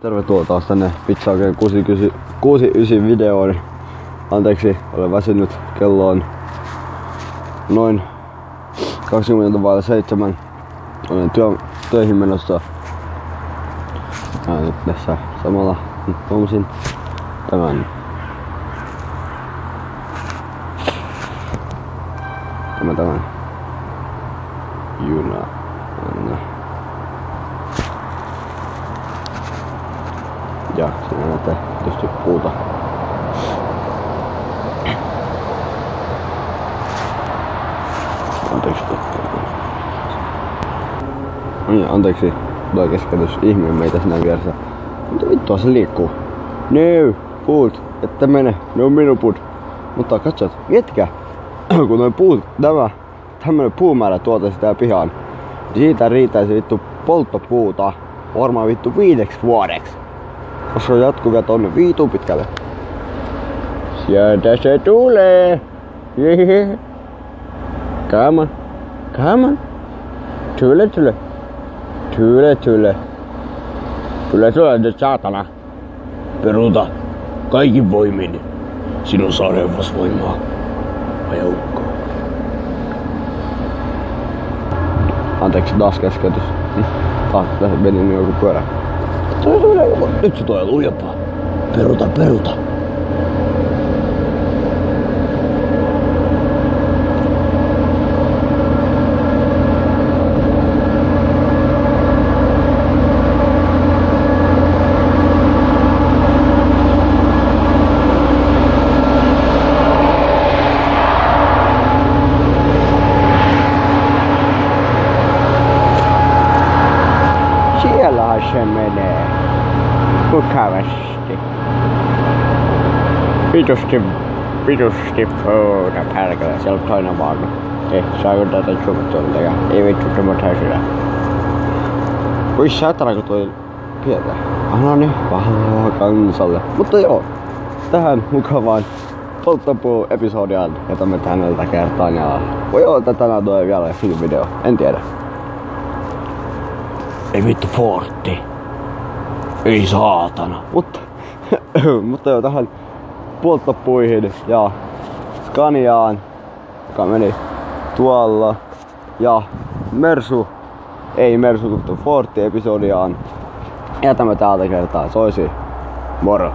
Tervetuloa taas tänne Pizza-Oikein 69 videoon. Anteeksi, olen väsynyt. Kello on noin 20:07. Olen töihin menossa. Nyt tässä samalla tuomisin tämän juna. Ja siinä näette tietysti puuta. Anteeksi, tulee keskeytys. Ihminen meitä siinä vieressä. Mitä vittua se liikkuu? No, puut, ette mene, ne on minun puut. Mutta katsot, miettikää, kun noin puut, tämmönen puumäärä tuolta sitä pihaan. Siitä riittäisi vittu polttopuuta varmaan vittu 5 vuodeksi. Koska jatkuvia tonne viituun pitkälle. Sieltä se tulee. Come on. Come on. Tule. Tule nyt saatana. Peruuta. Kaikin voimin. Sinun saa neuvos voimaa. Vai ukko. Anteeksi taas keskeytys. Tässä meni niin joku pyörä. Nyt se tulee lujempaa. Peruta. Siellähän se menee. Mukavasti. Vitusti puuta pärkälä. Siellä on toinen vaunu. Saako tätä suomettuolta ja ei vittu semmoista sydä. Voi satana kun toi pietää. Anna niin pahaa kansalle. Mutta joo. Tähän mukavaan polttopuu-episodiaan jätämme tänältä kertaan ja voi olla että tänään tulee vielä film-video. En tiedä. Ei vittu Fortti. Ei saatana. Mutta joo, tähän polttopuihin ja Scaniaan, joka meni tuolla, ja Mersu Fortti episodiaan. Jätämme täältä kertaa. Soisi. Moro.